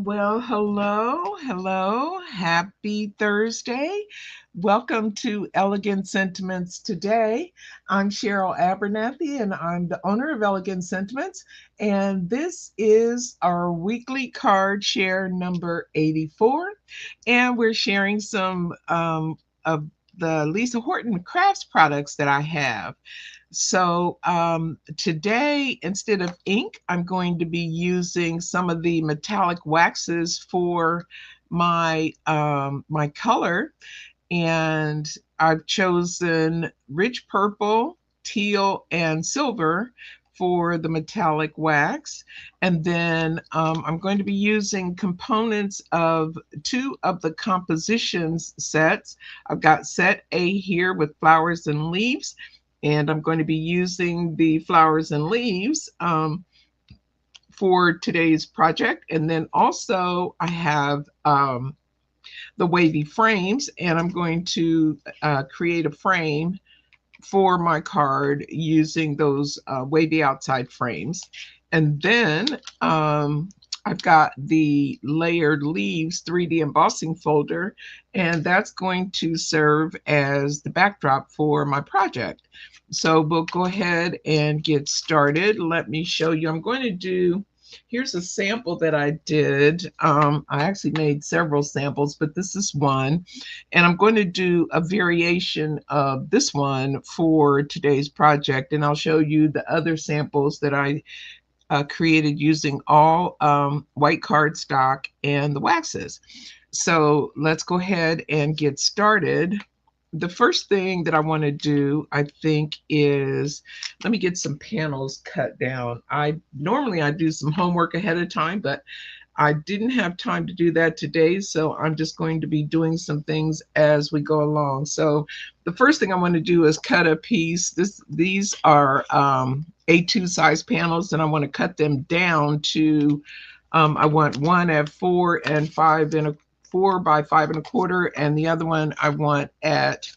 Well, hello. Happy Thursday. Welcome to Elegant Sentiments Today. I'm Sheryl Abernathy, and I'm the owner of Elegant Sentiments. And this is our weekly card share number 84. And we're sharing some of the Lisa Horton Crafts products that I have. So today, instead of ink, I'm going to be using some of the metallic waxes for my color, and I've chosen rich purple, teal, and silver for the metallic wax. And then I'm going to be using components of two of the compositions sets. I've got set A here with flowers and leaves, and I'm going to be using the flowers and leaves for today's project. And then also I have the wavy frames, and I'm going to create a frame for my card using those wavy outside frames. And then I've got the layered leaves 3D embossing folder, and that's going to serve as the backdrop for my project. So we'll go ahead and get started. Let me show you. I'm going to do, here's a sample that I did. I actually made several samples, but this is one. And I'm going to do a variation of this one for today's project. And I'll show you the other samples that I created using all white cardstock and the waxes. So let's go ahead and get started. The first thing that I want to do, I think, is let me get some panels cut down. Normally I do some homework ahead of time, but I didn't have time to do that today, so I'm just going to be doing some things as we go along. So the first thing I want to do is cut a piece. These are A2 size panels, and I want to cut them down to, I want one at 4 and 5 and a 4 by 5 1/4, and the other one I want at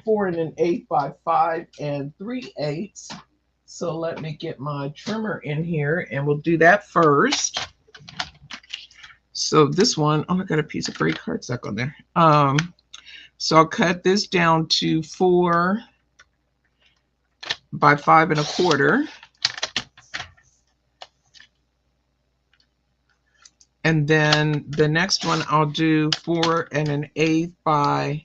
4 1/8 by 5 3/8. So let me get my trimmer in here, and we'll do that first. So this one, oh, I got a piece of great cardstock on there. So I'll cut this down to 4 by 5 1/4. And then the next one I'll do 4 1/8 by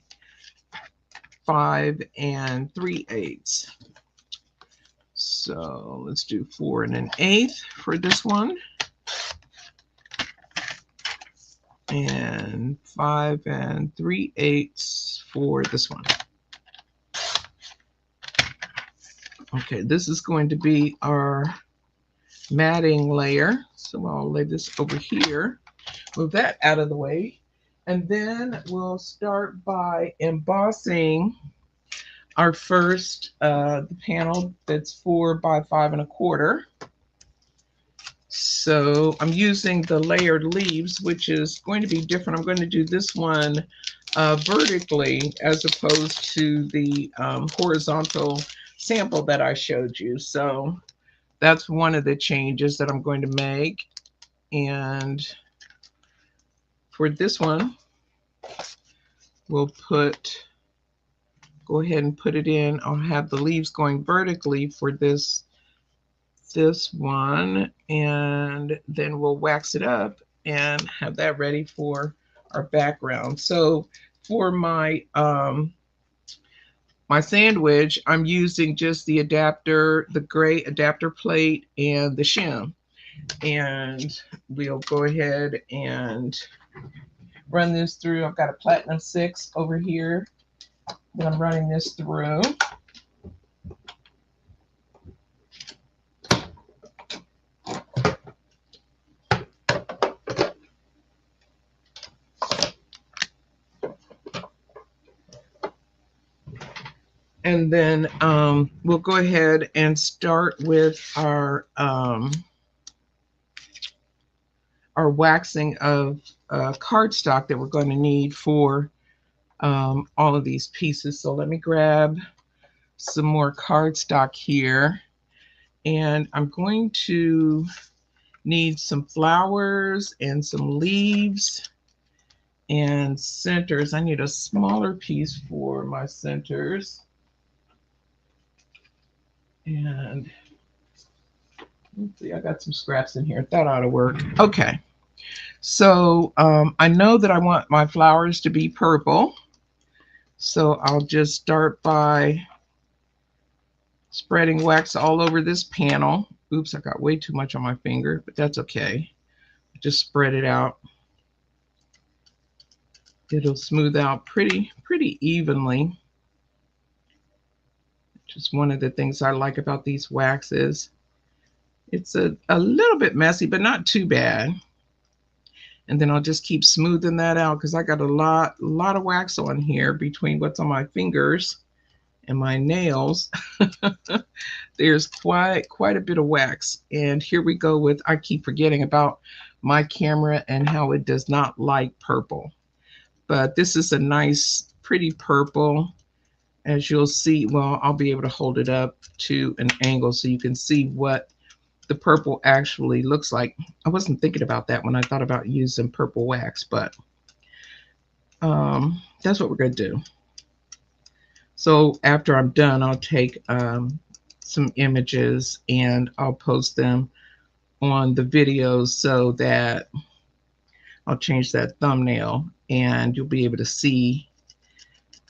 5 3/8. So let's do 4 1/8 for this one, and 5 3/8 for this one. Okay, this is going to be our matting layer. So I'll lay this over here, move that out of the way, and then we'll start by embossing our first the panel that's 4 by 5 1/4. So I'm using the layered leaves, which is going to be different. I'm going to do this one vertically as opposed to the horizontal sample that I showed you. So that's one of the changes that I'm going to make. And for this one, we'll go ahead and put it in. I'll have the leaves going vertically for this one, and then we'll wax it up and have that ready for our background. So for my my sandwich, I'm using just the adapter, the gray adapter plate, and the shim. And we'll go ahead and run this through. I've got a Platinum 6 over here that I'm running this through. And then we'll go ahead and start with our waxing of cardstock that we're going to need for all of these pieces. So let me grab some more cardstock here, and I'm going to need some flowers and some leaves and centers. I need a smaller piece for my centers. And let's see, I got some scraps in here. That ought to work. Okay. So I know that I want my flowers to be purple. So I'll just start by spreading wax all over this panel. Oops, I got way too much on my finger, but that's okay. Just spread it out. It'll smooth out pretty evenly. Just one of the things I like about these waxes. It's a little bit messy, but not too bad. And then I'll just keep smoothing that out because I got a lot of wax on here between what's on my fingers and my nails. There's quite a bit of wax. And here we go with, I keep forgetting about my camera and how it does not like purple. But this is a nice, pretty purple. As you'll see, well, I'll be able to hold it up to an angle so you can see what the purple actually looks like. I wasn't thinking about that when I thought about using purple wax, but that's what we're going to do. So after I'm done, I'll take some images and I'll post them on the videos so that I'll change that thumbnail and you'll be able to see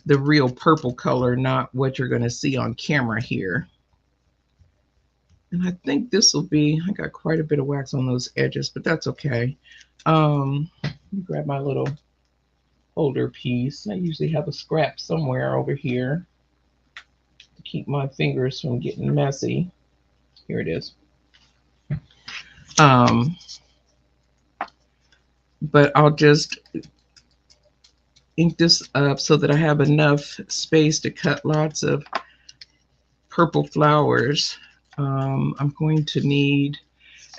the real purple color, not what you're going to see on camera here. And I think this will be, I got quite a bit of wax on those edges, but that's okay. Let me grab my little holder piece. I usually have a scrap somewhere over here to keep my fingers from getting messy. Here it is. But I'll just ink this up so that I have enough space to cut lots of purple flowers. I'm going to need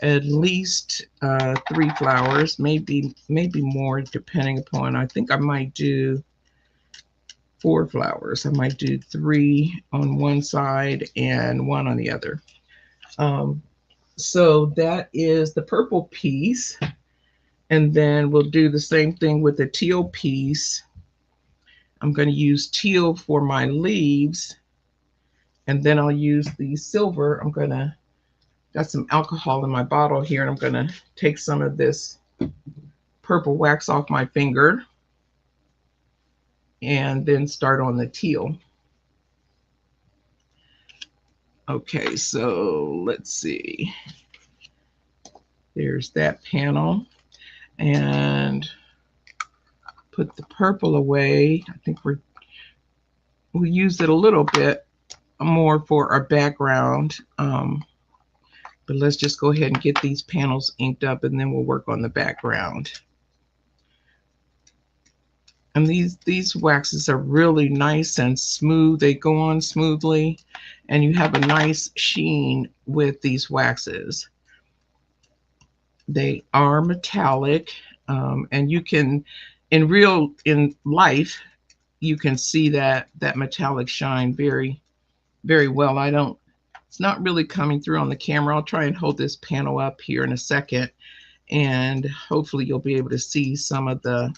at least 3 flowers, maybe more, depending upon. I think I might do 4 flowers. I might do 3 on one side and 1 on the other. So that is the purple piece, and then we'll do the same thing with the teal piece. I'm going to use teal for my leaves, and then I'll use the silver. Got some alcohol in my bottle here, and I'm going to take some of this purple wax off my finger and then start on the teal. Okay, so let's see. There's that panel, and put the purple away. I think we'll use it a little bit more for our background. But let's just go ahead and get these panels inked up, and then we'll work on the background. And these waxes are really nice and smooth. They go on smoothly, and you have a nice sheen with these waxes. They are metallic, and you can, in life, you can see that metallic shine very well. It's not really coming through on the camera. I'll try and hold this panel up here in a second, and hopefully you'll be able to see some of the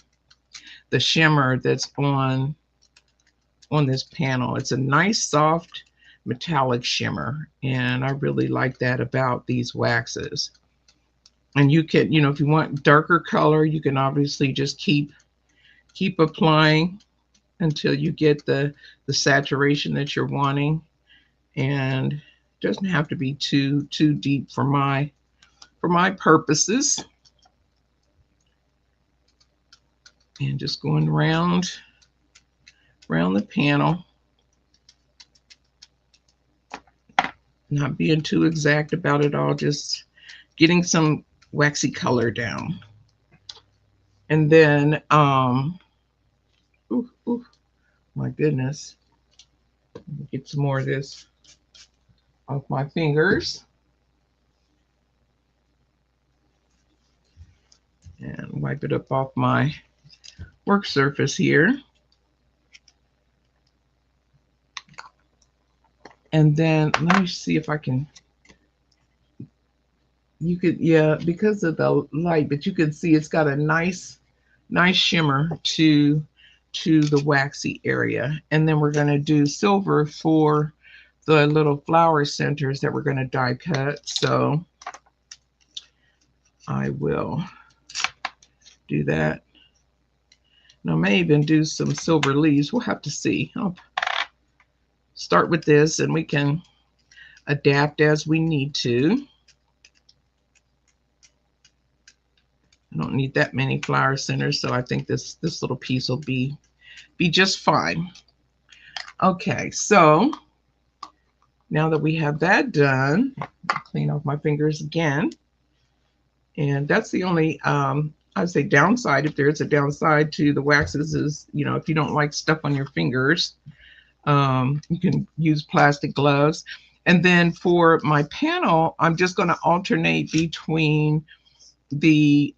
shimmer that's on this panel. It's a nice soft metallic shimmer, and I really like that about these waxes. And you can, if you want darker color, you can obviously just keep applying until you get the saturation that you're wanting. And it doesn't have to be too deep for my purposes. And just going around the panel, not being too exact about it all, just getting some waxy color down. And then ooh, my goodness, get some more of this off my fingers and wipe it up off my work surface here. And then let me see if I can You could, yeah, because of the light, but you can see it's got a nice shimmer to the waxy area. And then we're going to do silver for the little flower centers that we're going to die cut. So I will do that. And I may even do some silver leaves. We'll have to see. I'll start with this and we can adapt as we need to. I don't need that many flower centers, so I think this little piece will be just fine. Okay, so now that we have that done, clean off my fingers again. And that's the only, I'd say downside, if there is a downside to the waxes, is, you know, if you don't like stuff on your fingers, you can use plastic gloves. And then for my panel, I'm just going to alternate between the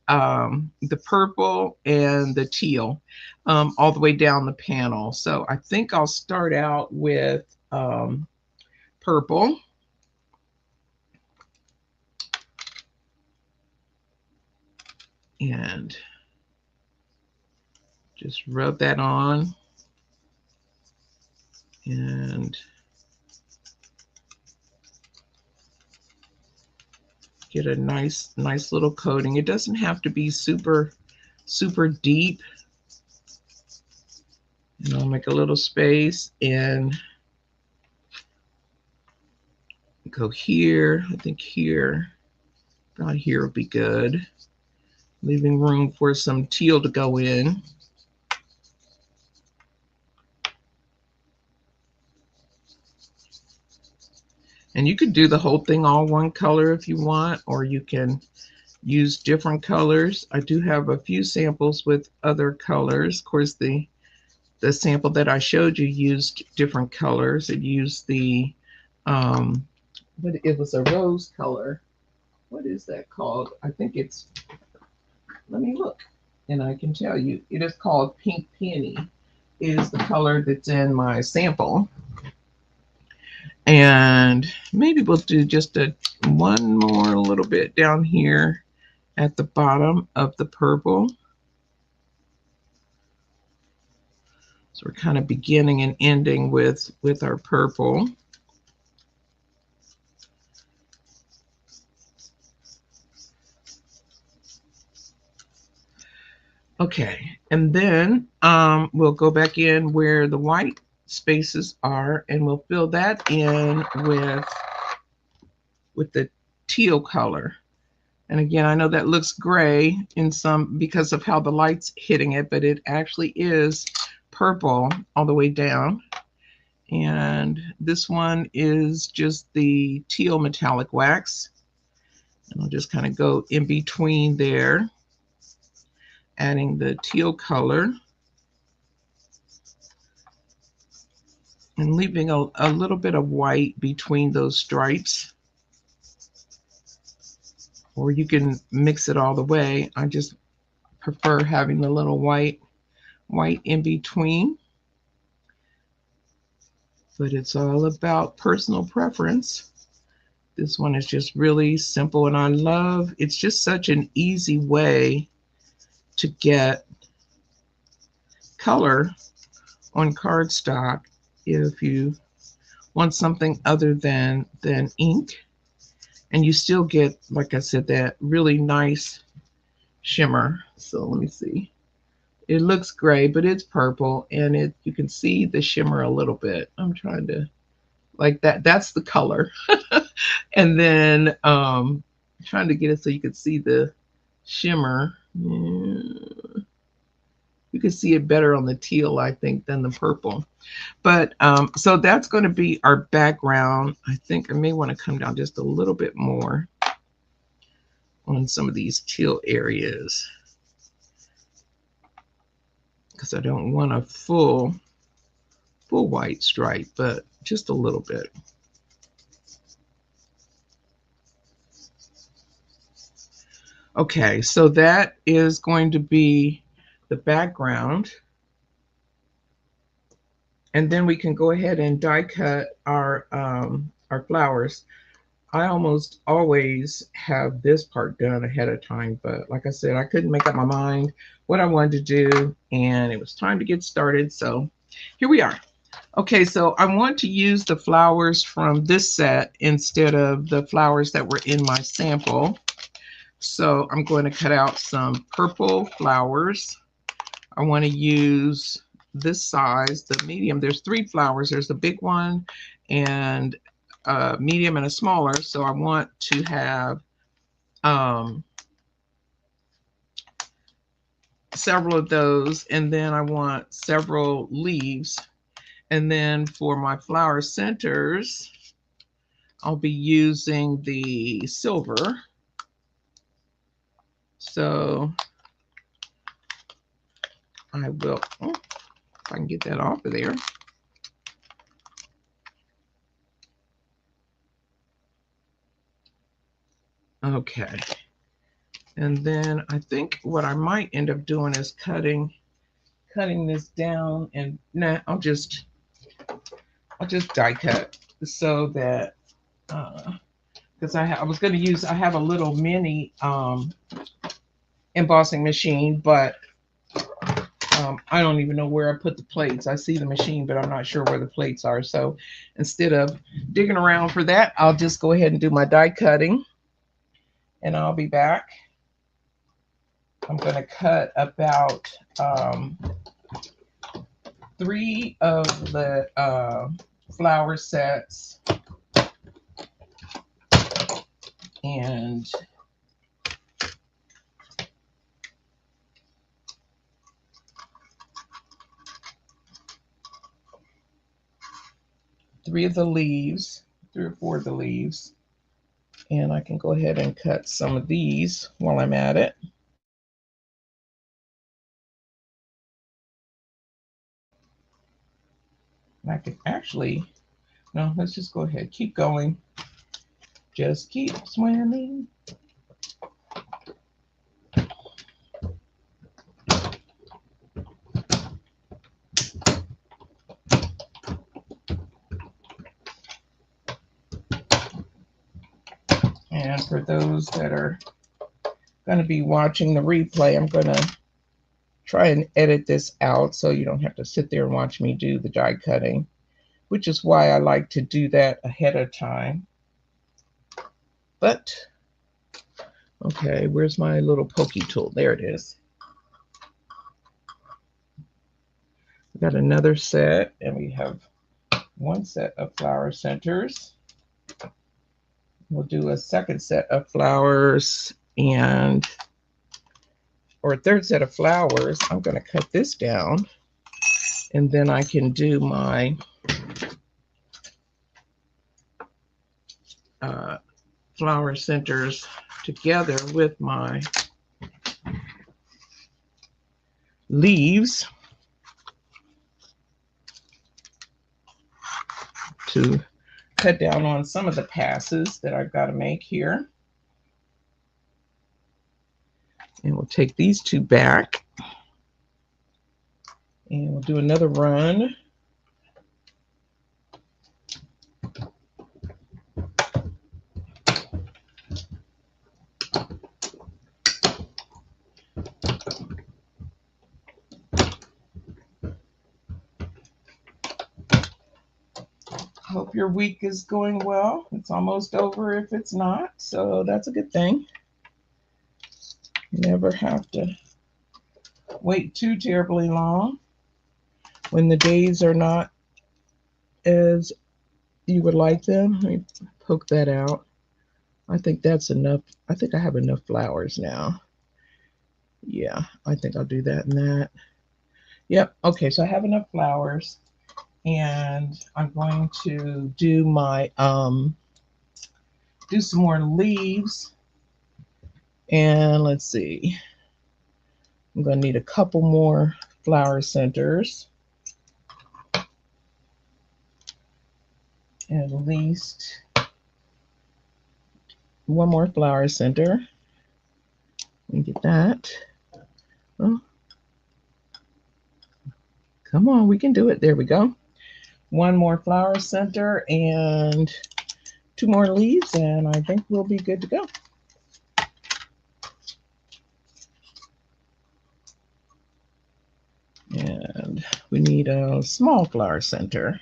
purple and the teal all the way down the panel. So I think I'll start out with purple. And just rub that on. And get a nice little coating. It doesn't have to be super deep. And I'll make a little space and go here. I think here, about here will be good. Leaving room for some teal to go in. And you could do the whole thing all one color if you want, or you can use different colors. I do have a few samples with other colors. Of course, the sample that I showed you used different colors. It used the, but it was a rose color. What is that called? I think it's, let me look and I can tell you. It is called Pink Peony, is the color that's in my sample. And maybe we'll do just one more little bit down here at the bottom of the purple. So we're kind of beginning and ending with our purple. Okay, and then we'll go back in where the white spaces are, and we'll fill that in with the teal color. And again, I know that looks gray in some because of how the light's hitting it, but it actually is purple all the way down. And this one is just the teal metallic wax. And I'll just kind of go in between there, adding the teal color and leaving a little bit of white between those stripes. Or you can mix it all the way. I just prefer having the little white in between. But it's all about personal preference. This one is just really simple, and I love, it's just such an easy way to get color on cardstock if you want something other than ink. And you still get, like I said, that really nice shimmer. So let me see. It looks gray, but it's purple, and you can see the shimmer a little bit. I'm trying to, like that. That's the color. And then trying to get it so you can see the shimmer. Yeah. You can see it better on the teal, I think, than the purple. But so that's going to be our background. I think I may want to come down just a little bit more on some of these teal areas, because I don't want a full white stripe, but just a little bit. Okay, so that is going to be the background. And then we can go ahead and die cut our flowers. I almost always have this part done ahead of time, but like I said, I couldn't make up my mind what I wanted to do, and it was time to get started. So here we are. Okay, so I want to use the flowers from this set instead of the flowers that were in my sample. So I'm going to cut out some purple flowers. I want to use this size, the medium. There's 3 flowers. There's a big one and a medium and a smaller. So I want to have several of those, and then I want several leaves. And then for my flower centers, I'll be using the silver. So I will, if I can get that off of there. Okay. And then I think what I might end up doing is cutting this down, and nah, I'll just die cut so that because I was going to use, I have a little mini embossing machine, but I don't even know where I put the plates. I see the machine, but I'm not sure where the plates are. So instead of digging around for that, I'll just go ahead and do my die cutting, and I'll be back. I'm going to cut about 3 of the flower sets, and three of the leaves, 3 or 4 of the leaves. And I can go ahead and cut some of these while I'm at it. And I can actually, no, let's just go ahead. Keep going. Just keep swimming. And for those that are going to be watching the replay, I'm going to try and edit this out so you don't have to sit there and watch me do the die cutting, which is why I like to do that ahead of time. But, okay, where's my little pokey tool? There it is. We got another set, and we have 1 set of flower centers. We'll do a second set of flowers, and or a third set of flowers. I'm going to cut this down, and then I can do my flower centers together with my leaves to cut down on some of the passes that I've got to make here. And we'll take these 2 back, and we'll do another run. Hope your week is going well. It's almost over if it's not, so that's a good thing. Never have to wait too terribly long when the days are not as you would like them. Let me poke that out. I think that's enough. I think I have enough flowers now. Yeah, I think I'll do that and that. Yep, okay, so I have enough flowers, and I'm going to do my do some more leaves. And let's see, I'm going to need a couple more flower centers, at least 1 more flower center. Let me get that. Oh, come on, we can do it. There we go. 1 more flower center and 2 more leaves and I think we'll be good to go. And we need a small flower center.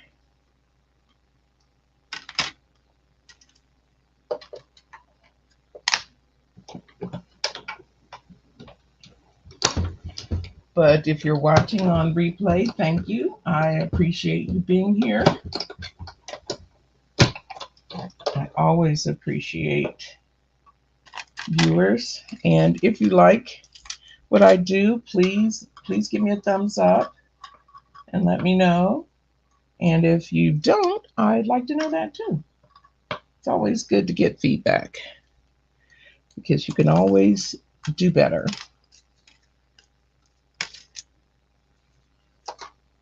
But if you're watching on replay, thank you. I appreciate you being here. I always appreciate viewers. And if you like what I do, please give me a thumbs up and let me know. And if you don't, I'd like to know that too. It's always good to get feedback because you can always do better.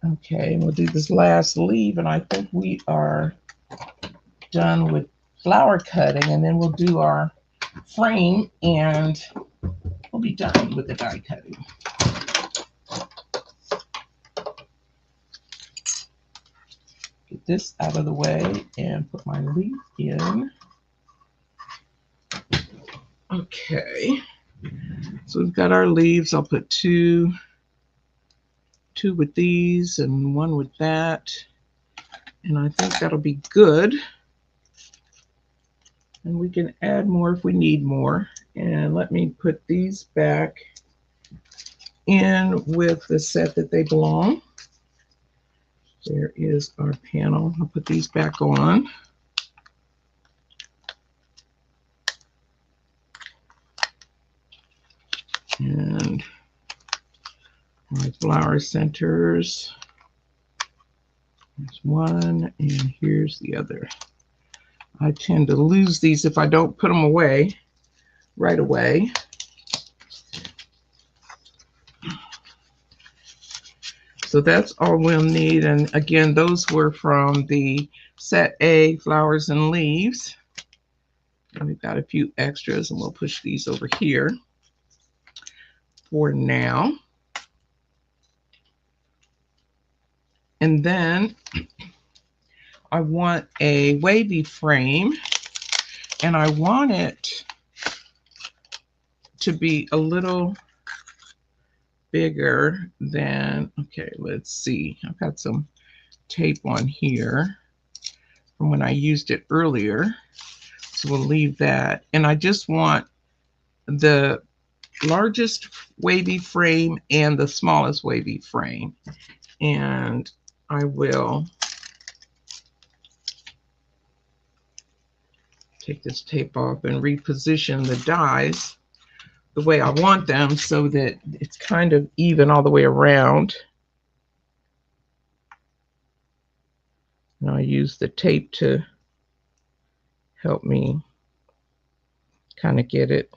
Okay, we'll do this last leaf, and I think we are done with flower cutting, and then we'll do our frame, and we'll be done with the die cutting. Get this out of the way and put my leaf in. Okay, so we've got our leaves. I'll put two with these and 1 with that, and I think that'll be good. And we can add more if we need more. And let me put these back in with the set that they belong. There is our panel. I'll put these back on. And my flower centers. There's one, and here's the other. I tend to lose these if I don't put them away right away. So that's all we'll need. And again, those were from the set A, flowers and leaves. And we've got a few extras, and we'll push these over here for now. And then I want a wavy frame, and I want it to be a little bigger than, okay, let's see. I've got some tape on here from when I used it earlier. So we'll leave that. And I just want the largest wavy frame and the smallest wavy frame. And I will take this tape off and reposition the dies the way I want them so that it's kind of even all the way around. And I use the tape to help me kind of get it.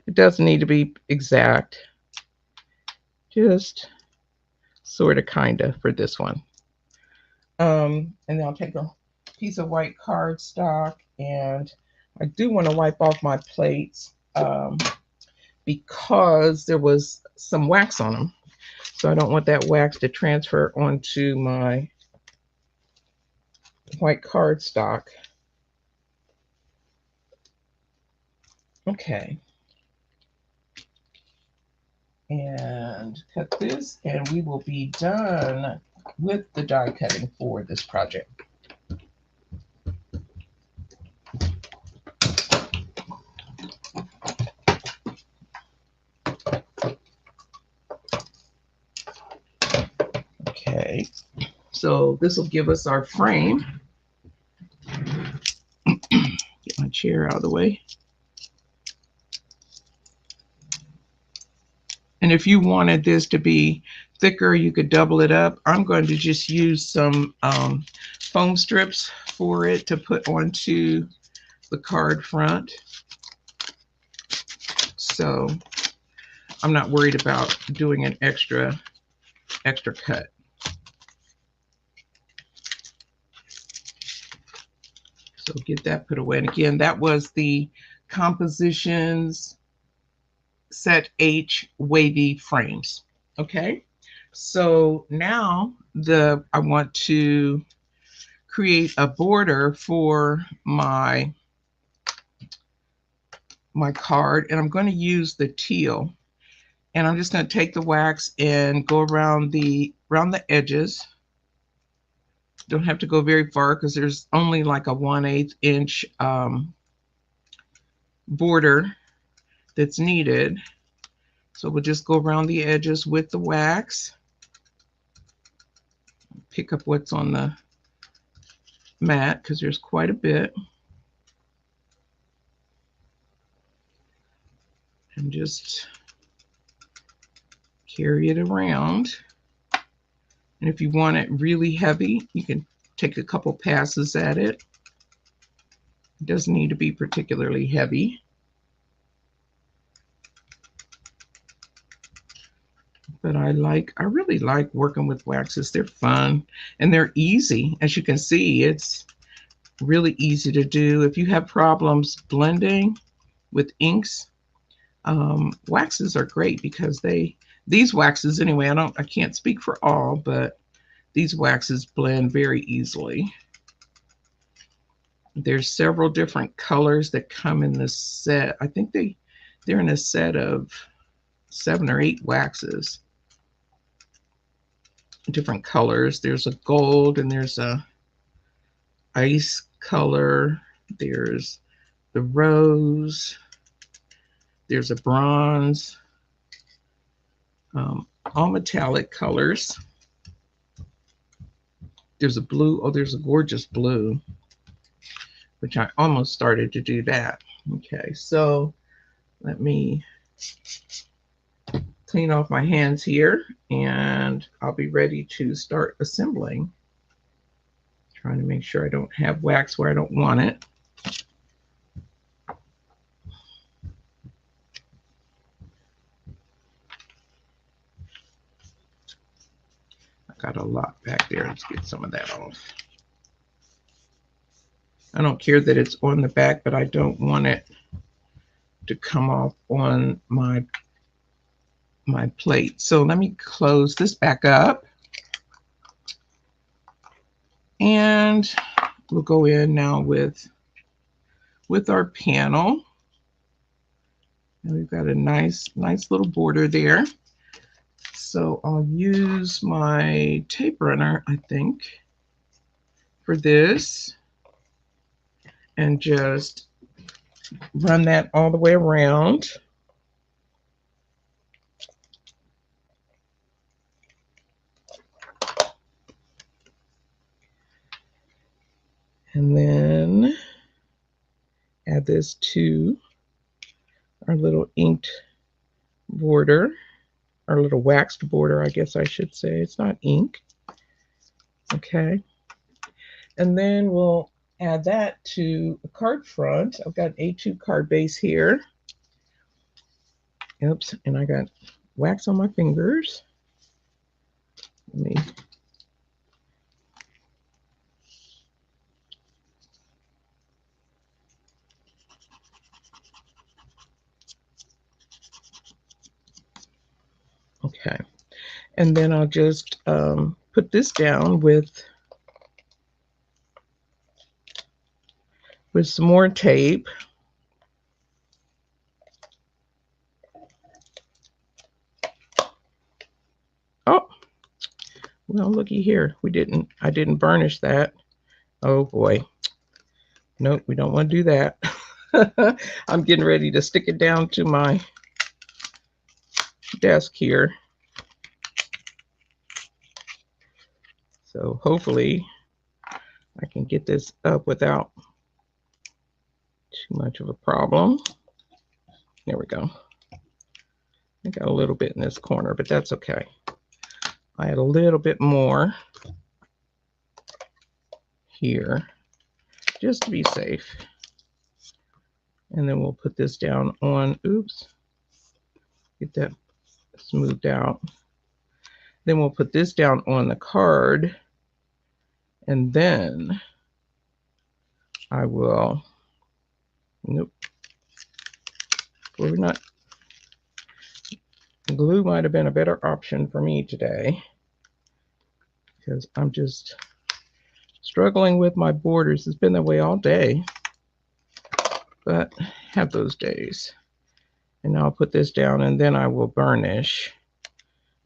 It doesn't need to be exact, just sort of kind of for this one. And then I'll take a piece of white cardstock, and I do want to wipe off my plates because there was some wax on them. So I don't want that wax to transfer onto my white cardstock. Okay. And cut this, and we will be done with the die cutting for this project. Okay, so this will give us our frame. Get my chair out of the way. And if you wanted this to be thicker, you could double it up. I'm going to just use some foam strips for it to put onto the card front. So I'm not worried about doing an extra cut. So get that put away. And again, that was the Compositions Set H wavy frames. Okay, so now I want to create a border for my my card, and I'm going to use the teal. And I'm just going to take the wax and go around the edges. Don't have to go very far because there's only like a 1/8 inch border that's needed. So we'll just go around the edges with the wax. Pick up what's on the mat because there's quite a bit. And just carry it around. And if you want it really heavy, you can take a couple passes at it. It doesn't need to be particularly heavy. But I really like working with waxes. They're fun and they're easy. As you can see, it's really easy to do. If you have problems blending with inks, waxes are great because these waxes anyway, I can't speak for all, but these waxes blend very easily. There's several different colors that come in this set. I think they're in a set of 7 or 8 waxes. Different colors. There's a gold and there's a ice color. There's the rose. There's a bronze. All metallic colors. There's a blue. Oh, there's a gorgeous blue, which I almost started to do that. Okay, so let me clean off my hands here and I'll be ready to start assembling. Trying to make sure I don't have wax where I don't want it. I got a lot back there. Let's get some of that off. I don't care that it's on the back, but I don't want it to come off on my plate. So let me close this back up and we'll go in now with our panel. And we've got a nice little border there. So I'll use my tape runner, I think, for this and just run that all the way around. And then add this to our little inked border, our little waxed border, I guess I should say. It's not ink. Okay. And then we'll add that to a card front. I've got A2 card base here. Oops, and I got wax on my fingers. Let me okay, and then I'll just put this down with some more tape. Oh, well, looky here. I didn't burnish that. Oh boy. Nope, we don't want to do that. I'm getting ready to stick it down to my desk here. So hopefully I can get this up without too much of a problem. There we go. I got a little bit in this corner, but that's okay. I had a little bit more here just to be safe. And then we'll put this down on, oops, get that smoothed out. Then we'll put this down on the card. And then I will, nope, we're not, glue might have been a better option for me today because I'm just struggling with my borders. It's been that way all day, but have those days. And I'll put this down and then I will burnish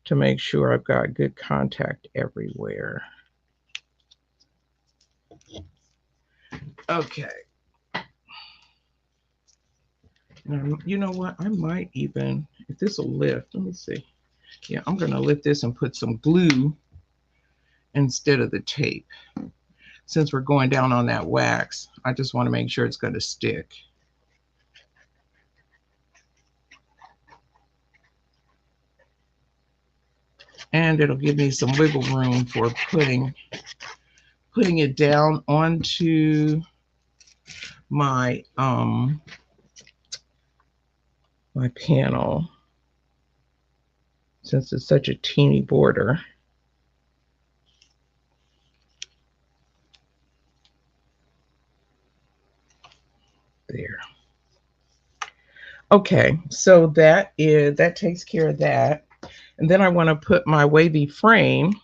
to make sure I've got good contact everywhere. Okay. And you know what? I might even, if this will lift, let me see. Yeah, I'm going to lift this and put some glue instead of the tape. Since we're going down on that wax, I just want to make sure it's going to stick. And it'll give me some wiggle room for putting it down onto my my panel, since it's such a teeny border. There. Okay, so that takes care of that. And then I want to put my wavy frame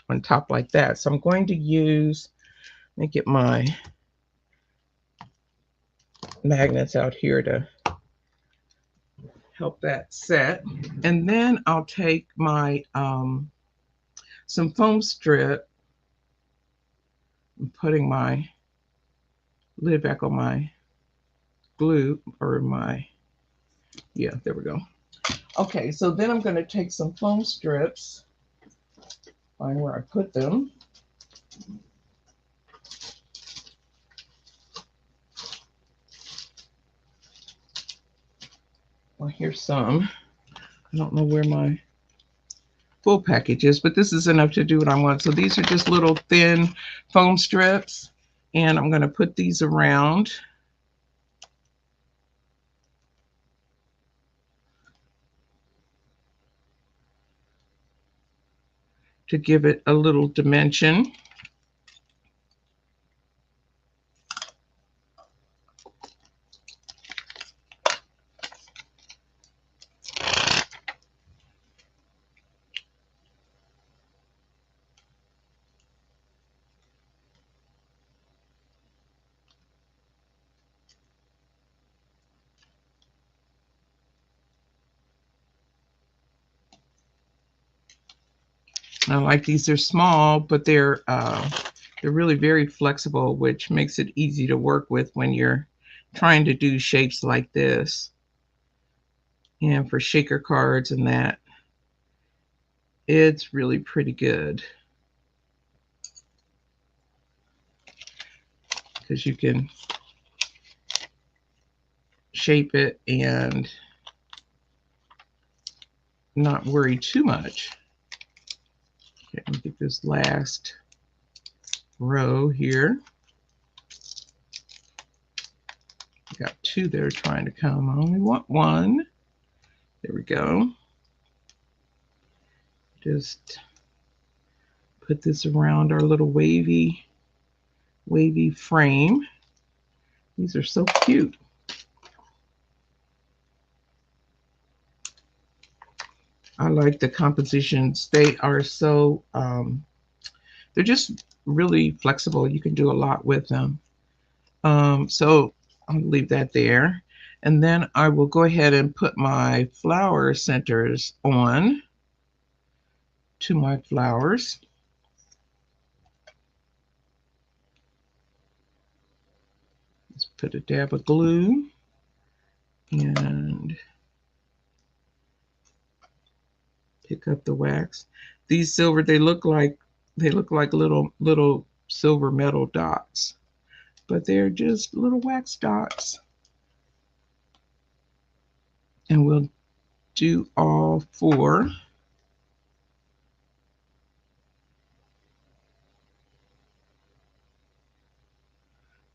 on top like that. So I'm going to use, let me get my magnets out here to help that set. And then I'll take my some foam strip. I'm putting my lid back on my glue, or my, yeah, there we go. Okay, so then I'm going to take some foam strips, find where I put them. Well, here's some. I don't know where my full package is, but this is enough to do what I want. So these are just little thin foam strips, and I'm going to put these around. To give it a little dimension. I like these. They're small, but they're really very flexible, which makes it easy to work with when you're trying to do shapes like this. And for shaker cards and that, it's really pretty good. Because you can shape it and not worry too much. Okay, let me get this last row here. Got two that are trying to come. I only want one. There we go. Just put this around our little wavy frame. These are so cute. I like the compositions. They are so, they're just really flexible. You can do a lot with them. So I'll leave that there. And then I will go ahead and put my flower centers on to my flowers. Let's put a dab of glue and pick up the wax. These silver, they look like little silver metal dots, but they're just little wax dots. And we'll do all four.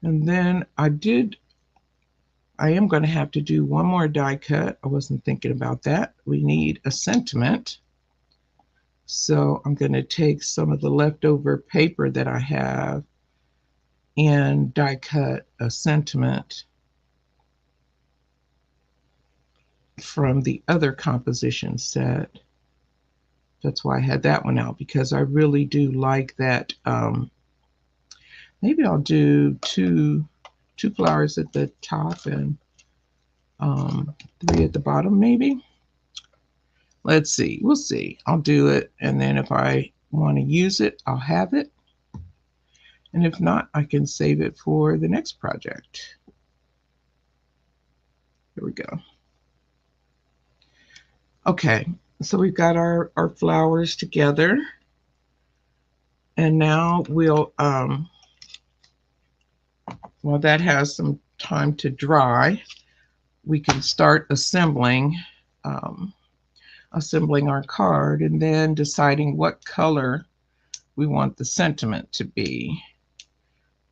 And then I am going to have to do one more die cut. I wasn't thinking about that. We need a sentiment. So I'm going to take some of the leftover paper that I have and die cut a sentiment from the other composition set. That's why I had that one out, because I really do like that. Maybe I'll do two flowers at the top and 3 at the bottom maybe. Let's see, we'll see. I'll do it, and then if I want to use it, I'll have it. And if not, I can save it for the next project. Here we go. Okay, so we've got our flowers together. And now we'll, while that has some time to dry, we can start assembling our card, and then deciding what color we want the sentiment to be.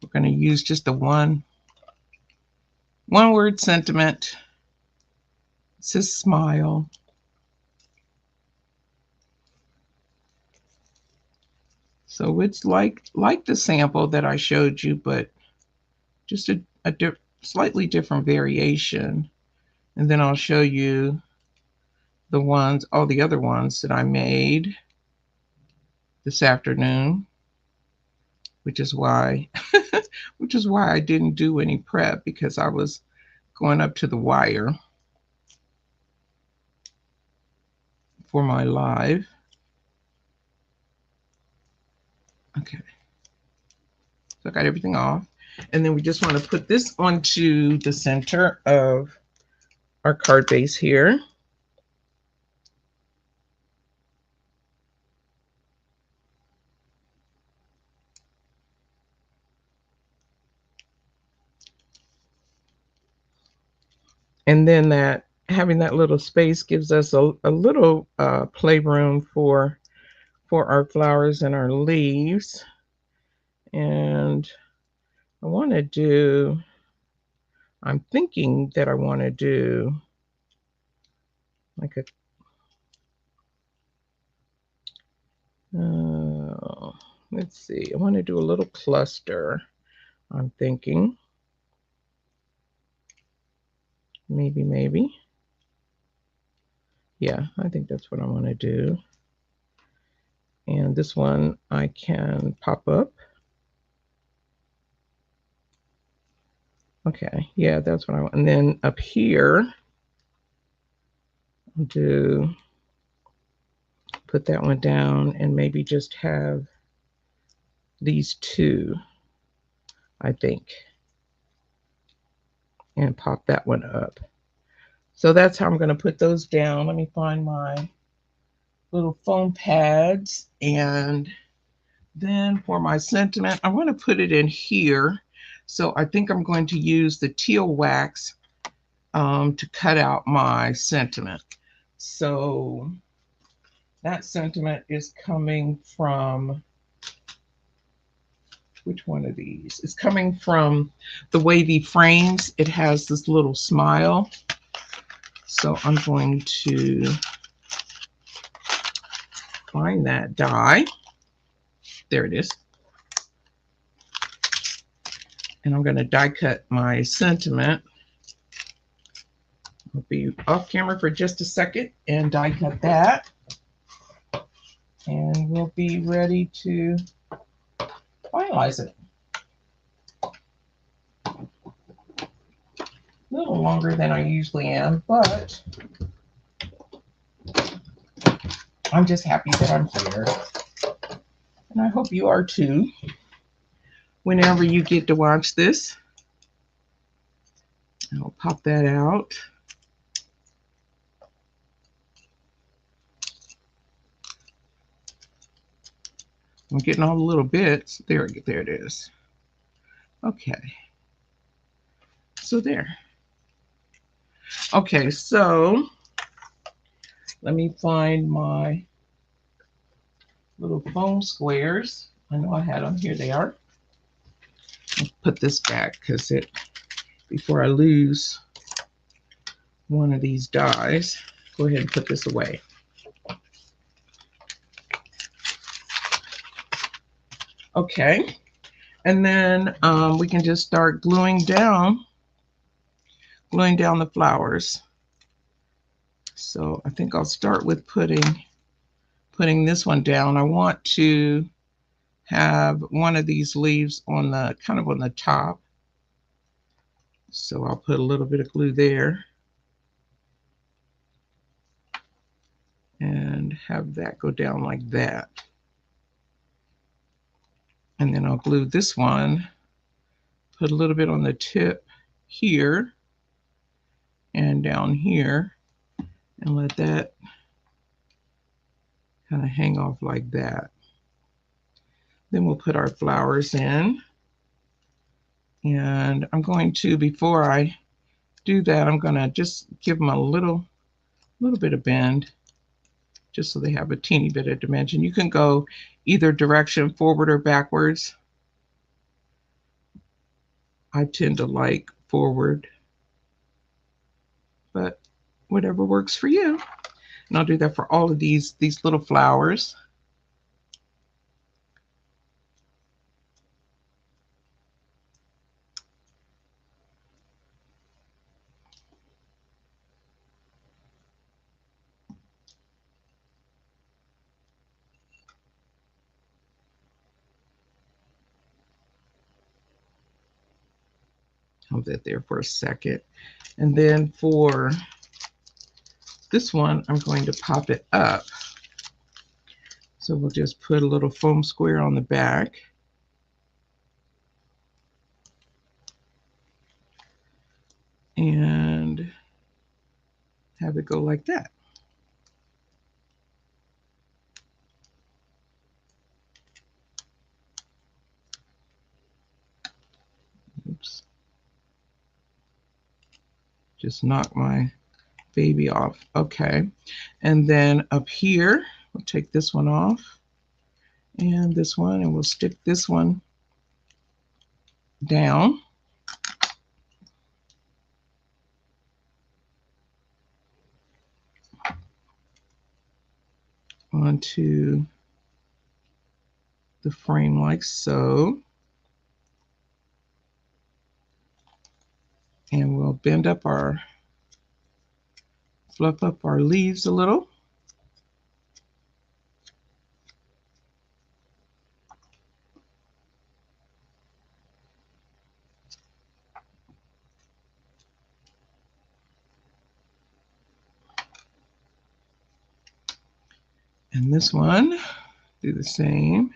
We're going to use just a one word sentiment. It says smile. So it's like the sample that I showed you, but just a slightly different variation. And then I'll show you all the other ones that I made this afternoon, which is why I didn't do any prep, because I was going up to the wire for my live. Okay, so I got everything off, and then we just want to put this onto the center of our card base here. And then having that little space gives us a little playroom for our flowers and our leaves. And I'm thinking that I want to do like let's see, I want to do a little cluster. I'm thinking maybe. Yeah, I think that's what I want to do. And this one I can pop up. Okay, yeah, that's what I want. And then up here, I'll put that one down, and maybe just have these two, I think, and pop that one up. So that's how I'm going to put those down. Let me find my little foam pads. And then for my sentiment, I want to put it in here. So I think I'm going to use the teal wax to cut out my sentiment. So that sentiment is coming from, which one of these? It's coming from the Wavy Frames. It has this little smile. So I'm going to find that die. There it is. And I'm going to die cut my sentiment. I'll be off camera for just a second and die cut that. And we'll be ready to finalize it. A little longer than I usually am, but I'm just happy that I'm here. And I hope you are too, whenever you get to watch this. I'll pop that out. I'm getting all the little bits. There it is. Okay. So there. Okay, so let me find my little foam squares. I know I had them. Here they are. I'll put this back because before I lose one of these dies, go ahead and put this away. Okay, and then we can just start gluing down the flowers. So I think I'll start with putting this one down. I want to have one of these leaves on the top. So I'll put a little bit of glue there. have that go down like that. And then I'll glue this one, put a little bit on the tip here and down here, and let that kind of hang off like that. Then we'll put our flowers in. And I'm going to, before I do that, I'm going to just give them a little bit of bend, just so they have a teeny bit of dimension. You can go either direction, forward or backwards. I tend to like forward, but whatever works for you. And I'll do that for all of these little flowers. Hold that there for a second. And then for this one, I'm going to pop it up. So we'll just put a little foam square on the back. And have it go like that. Oops. Just knock my baby off. Okay. And then up here, we'll take this one off and this one, and we'll stick this one down. Onto the frame like so. And we'll bend up our, fluff up our leaves a little. And this one, do the same.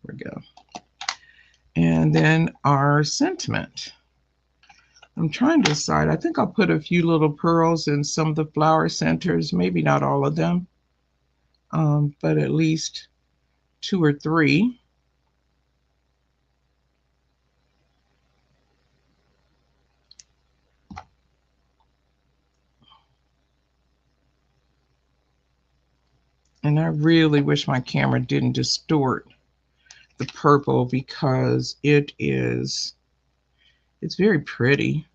There we go. And then our sentiment. I'm trying to decide. I think I'll put a few little pearls in some of the flower centers, maybe not all of them, but at least 2 or 3. And I really wish my camera didn't distort the purple, because it's very pretty.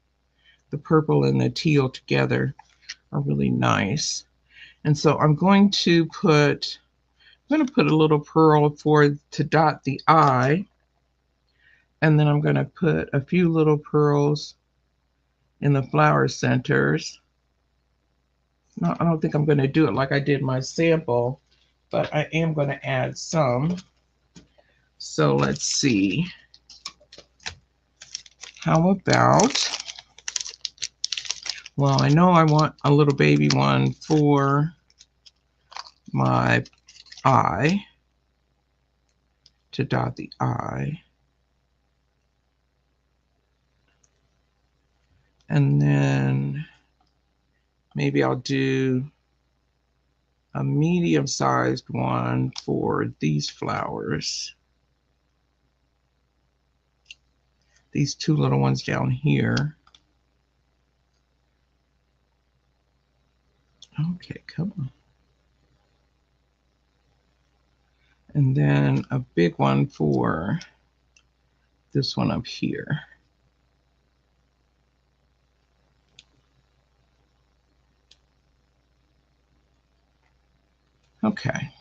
The purple and the teal together are really nice. And so I'm going to put a little pearl to dot the eye. And then I'm going to put a few little pearls in the flower centers. No, I don't think I'm going to do it like I did my sample, but I am going to add some. So let's see. How about, well, I know I want a little baby one for my eye, to dot the eye. And then maybe I'll do a medium-sized one for these flowers. These 2 little ones down here. Okay, come on. And then a big one for this one up here. Okay.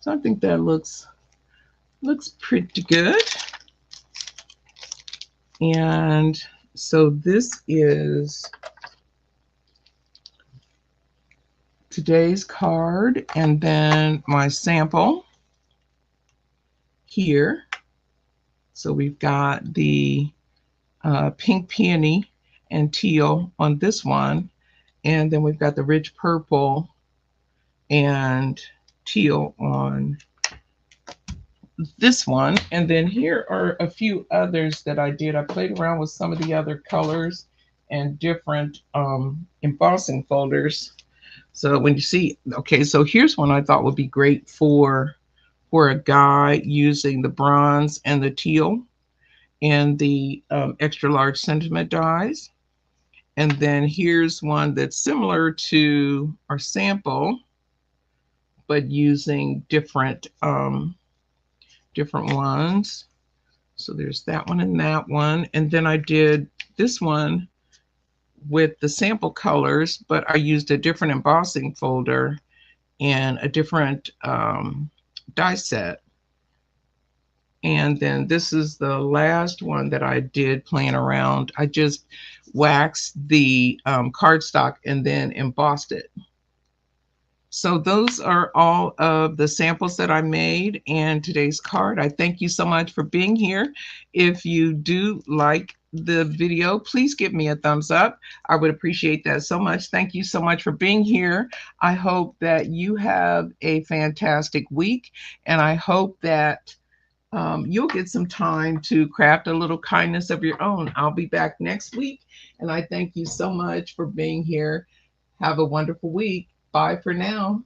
So I think that looks pretty good. And so this is today's card, and then my sample here. So we've got the pink peony and teal on this one, and then we've got the rich purple and teal on this one. And then here are a few others that I did. I played around with some of the other colors and different embossing folders. So when you see, okay, so here's one I thought would be great for a guy using the bronze and the teal and the extra large sentiment dies. And then here's one that's similar to our sample, but using different ones. So there's that one and that one. And then I did this one with the sample colors, but I used a different embossing folder and a different die set. And then this is the last one that I did playing around. I just waxed the cardstock and then embossed it. So those are all of the samples that I made and today's card. I thank you so much for being here. If you do like the video, please give me a thumbs up. I would appreciate that so much. Thank you so much for being here. I hope that you have a fantastic week, and I hope that you'll get some time to craft a little kindness of your own. I'll be back next week, and I thank you so much for being here. Have a wonderful week. Bye for now.